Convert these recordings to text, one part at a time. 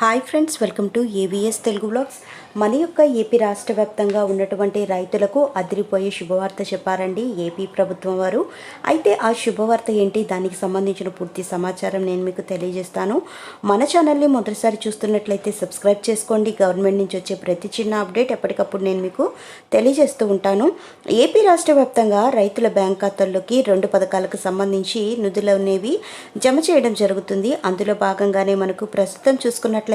Hi friends, welcome to AVS Telugu vlogs. మన యొక్క AP రాష్ట్ర వ్యాప్తంగా ఉన్నటువంటి రైతులకు అదిరిపోయే శుభవార్త చెప్పారండి ఏపీ ప్రభుత్వం వారు. అయితే ఆ శుభవార్త ఏంటి, దానికి సంబంధించిన పూర్తి సమాచారం నేను మీకు తెలియజేస్తాను. మన ఛానల్ని మొదటిసారి చూస్తున్నట్లయితే సబ్స్క్రైబ్ చేసుకోండి. గవర్నమెంట్ నుంచి వచ్చే ప్రతి చిన్న అప్డేట్ ఎప్పటికప్పుడు నేను మీకు తెలియజేస్తూ ఉంటాను. ఏపీ రాష్ట్ర వ్యాప్తంగా రైతుల బ్యాంక్ ఖాతాల్లోకి 2 పథకాలకు సంబంధించి నిధులు అనేవి జమ చేయడం జరుగుతుంది. అందులో భాగంగానే మనకు ప్రస్తుతం చూసుకున్నట్లయితే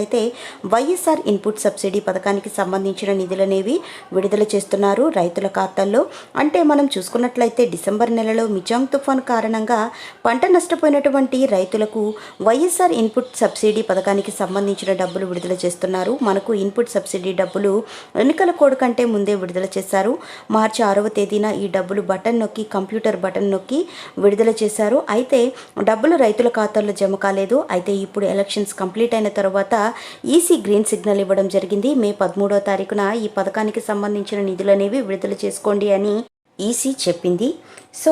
వైఎస్ఆర్ ఇన్పుట్ సబ్సిడీ పథకానికి సంబంధించిన నిధులనేవి విడుదల చేస్తున్నారు రైతుల ఖాతాల్లో. అంటే మనం చూసుకున్నట్లయితే డిసెంబర్ నెలలో మిచాంగ్ తుఫాన్ కారణంగా పంట నష్టపోయినటువంటి రైతులకు వైఎస్ఆర్ ఇన్పుట్ సబ్సిడీ పథకానికి సంబంధించిన డబ్బులు విడుదల చేస్తున్నారు. మనకు ఇన్పుట్ సబ్సిడీ డబ్బులు ఎన్నికల కోడ్ కంటే ముందే విడుదల చేశారు. మార్చి 6వ తేదీన ఈ డబ్బులు బటన్ నొక్కి, కంప్యూటర్ బటన్ నొక్కి విడుదల చేశారు. అయితే డబ్బులు రైతుల ఖాతాల్లో జమ కాలేదు. అయితే ఇప్పుడు ఎలక్షన్స్ కంప్లీట్ అయిన తర్వాత ఈసీ గ్రీన్ సిగ్నల్ ఇవ్వడం జరిగింది. మే 13వ తారీఖున ఈ పథకానికి సంబంధించిన నిధులు అనేవి విడుదల చేసుకోండి అని ఈసీ చెప్పింది. సో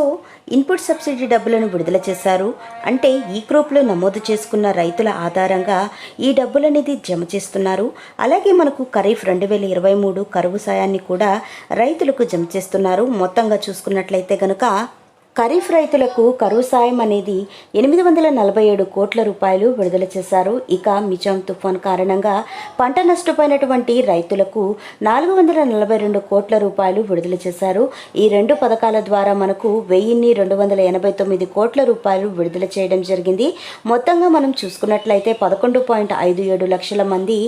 ఇన్పుట్ సబ్సిడీ డబ్బులను విడుదల చేశారు. అంటే ఈ గ్రూప్లో నమోదు చేసుకున్న రైతుల ఆధారంగా ఈ డబ్బులు అనేది జమ చేస్తున్నారు. అలాగే మనకు ఖరీఫ్ 2023 కరువు సాయాన్ని కూడా రైతులకు జమ చేస్తున్నారు. మొత్తంగా చూసుకున్నట్లయితే కనుక ఖరీఫ్ రైతులకు కరువు సాయం అనేది 847 కోట్ల రూపాయలు విడుదల చేశారు. ఇక మిచాంగ్ తుఫాన్ కారణంగా పంట నష్టపోయినటువంటి రైతులకు 442 కోట్ల రూపాయలు విడుదల చేశారు. ఈ 2 పథకాల ద్వారా మనకు 1289 కోట్ల రూపాయలు విడుదల చేయడం జరిగింది. మొత్తంగా మనం చూసుకున్నట్లయితే 11.57 లక్షల మంది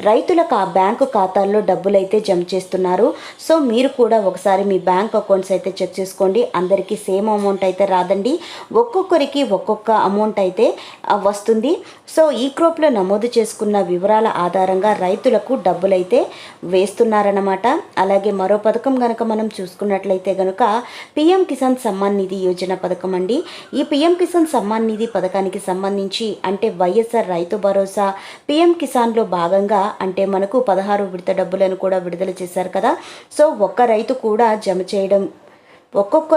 రైతుల బ్యాంకు ఖాతాల్లో డబ్బులైతే జమ చేస్తున్నారు. సో మీరు కూడా ఒకసారి మీ బ్యాంక్ అకౌంట్స్ అయితే చెక్ చేసుకోండి. అందరికీ సేమ్ అమౌంట్ అయితే రాదండి, ఒక్కొక్కరికి ఒక్కొక్క అమౌంట్ అయితే వస్తుంది. సో ఈ క్రాప్లో నమోదు చేసుకున్న వివరాల ఆధారంగా రైతులకు డబ్బులైతే వేస్తున్నారన్నమాట. అలాగే మరో పథకం కనుక మనం చూసుకున్నట్లయితే కనుక పిఎం కిసాన్ సమ్మాన్ నిధి యోజన పథకం అండి. ఈ పిఎం కిసాన్ సమ్మాన్ నిధి పథకానికి సంబంధించి అంటే వైఎస్ఆర్ రైతు భరోసా పిఎం కిసాన్లో భాగంగా అంటే మనకు 16 విడత డబ్బులను కూడా విడుదల చేశారు కదా. సో ఒక్కొక్క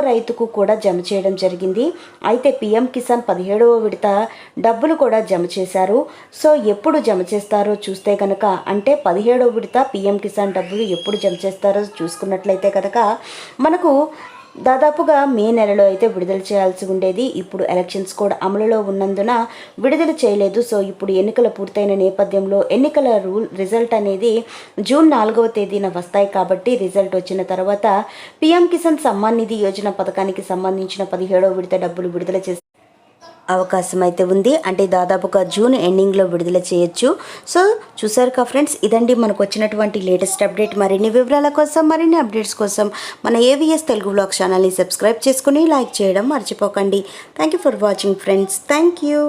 రైతుకు కూడా జమ చేయడం జరిగింది. అయితే పిఎం కిసాన్ 17వ విడత డబ్బులు కూడా జమ చేశారు. సో ఎప్పుడు జమ చేస్తారో చూస్తే కనుక అంటే 17వ విడత పిఎం కిసాన్ డబ్బులు ఎప్పుడు జమ చేస్తారో చూసుకున్నట్లయితే కనుక మనకు దాదాపుగా మే నెలలో అయితే విడుదల చేయాల్సి ఉండేది. ఇప్పుడు ఎలక్షన్స్ కూడా అమలులో ఉన్నందున విడుదల చేయలేదు. సో ఇప్పుడు ఎన్నికలు పూర్తయిన నేపథ్యంలో ఎన్నికల రిజల్ట్ అనేది జూన్ 4వ తేదీన వస్తాయి. కాబట్టి రిజల్ట్ వచ్చిన తర్వాత పిఎం కిసాన్ సమ్మాన్ నిధి యోజన పథకానికి సంబంధించిన 17వ విడత డబ్బులు విడుదల చేసే అవకాశం అయితే ఉంది. అంటే దాదాపుగా జూన్ ఎండింగ్లో విడుదల చేయొచ్చు. సో చూసారు కా ఫ్రెండ్స్, ఇదండి మనకు వచ్చినటువంటి లేటెస్ట్ అప్డేట్. మరిన్ని వివరాల కోసం, మరిన్ని అప్డేట్స్ కోసం మన ఏవిఎస్ తెలుగు వ్లాగ్ ఛానల్ని సబ్స్క్రైబ్ చేసుకుని లైక్ చేయడం మర్చిపోకండి. Thank you for watching friends. Thank you.